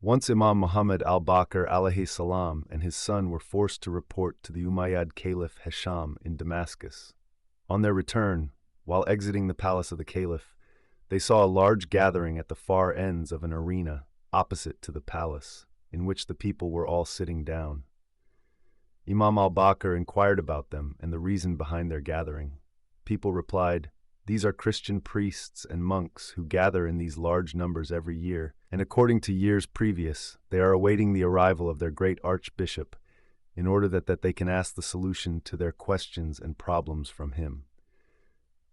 Once Imam Muhammad al-Baqir alayhi salam and his son were forced to report to the Umayyad caliph Heshaam in Damascus. On their return, while exiting the palace of the caliph, they saw a large gathering at the far ends of an arena opposite to the palace, in which the people were all sitting down. Imam al-Baqir inquired about them and the reason behind their gathering. People replied, "These are Christian priests and monks who gather in these large numbers every year, and according to years previous, they are awaiting the arrival of their great archbishop in order that they can ask the solution to their questions and problems from him."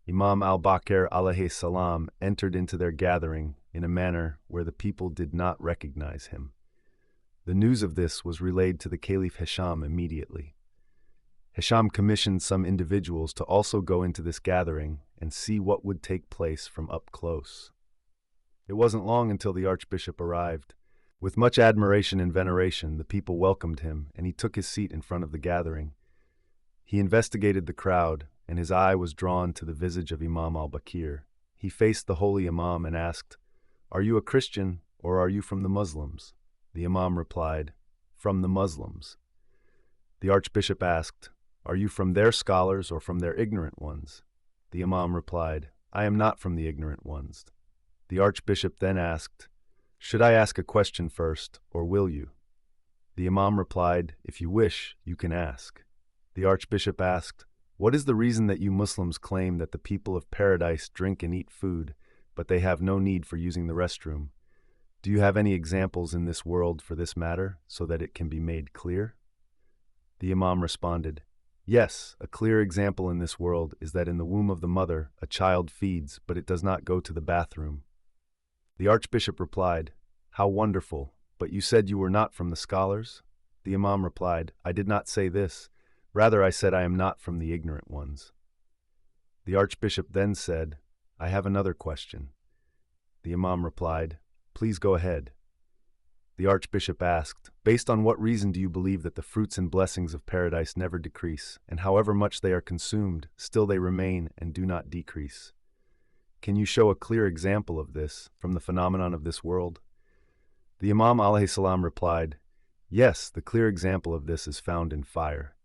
Imam al-Baqir alayhi salam entered into their gathering in a manner where the people did not recognize him. The news of this was relayed to the caliph Heshaam immediately. Heshaam commissioned some individuals to also go into this gathering and see what would take place from up close. It wasn't long until the archbishop arrived. With much admiration and veneration, the people welcomed him, and he took his seat in front of the gathering. He investigated the crowd, and his eye was drawn to the visage of Imam al-Baqir. He faced the holy Imam and asked, "Are you a Christian, or are you from the Muslims?" The Imam replied, "From the Muslims." The archbishop asked, "Are you from their scholars or from their ignorant ones?" The Imam replied, "I am not from the ignorant ones." The archbishop then asked, "Should I ask a question first, or will you?" The Imam replied, "If you wish, you can ask." The archbishop asked, "What is the reason that you Muslims claim that the people of paradise drink and eat food, but they have no need for using the restroom? Do you have any examples in this world for this matter, so that it can be made clear?" The Imam responded, "Yes, a clear example in this world is that in the womb of the mother a child feeds, but it does not go to the bathroom." The archbishop replied, "How wonderful, but you said you were not from the scholars?" The Imam replied, "I did not say this. Rather, I said I am not from the ignorant ones." The archbishop then said, "I have another question." The Imam replied, "Please go ahead." The archbishop asked, "Based on what reason do you believe that the fruits and blessings of paradise never decrease, and however much they are consumed, still they remain and do not decrease? Can you show a clear example of this from the phenomenon of this world?" The Imam alayhi salam replied, "Yes, the clear example of this is found in fire.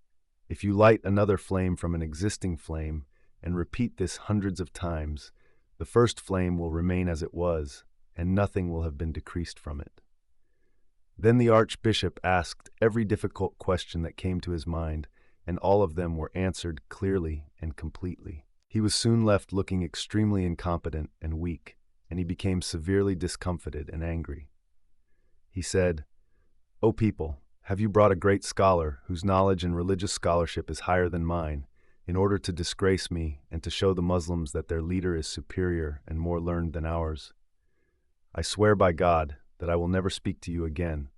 If you light another flame from an existing flame and repeat this hundreds of times, the first flame will remain as it was, and nothing will have been decreased from it." Then the archbishop asked every difficult question that came to his mind, and all of them were answered clearly and completely. He was soon left looking extremely incompetent and weak, and he became severely discomfited and angry. He said, "O people, have you brought a great scholar whose knowledge and religious scholarship is higher than mine, in order to disgrace me and to show the Muslims that their leader is superior and more learned than ours? I swear by God that I will never speak to you again,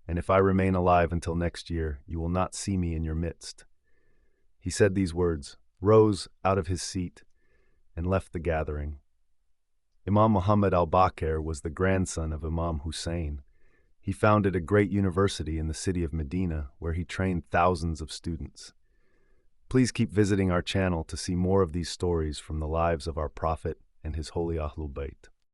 and if I remain alive until next year, you will not see me in your midst." He said these words, rose out of his seat, and left the gathering. Imam Muhammad al-Baqir was the grandson of Imam Hussein. He founded a great university in the city of Medina, where he trained thousands of students. Please keep visiting our channel to see more of these stories from the lives of our Prophet and his holy Ahlul Bayt.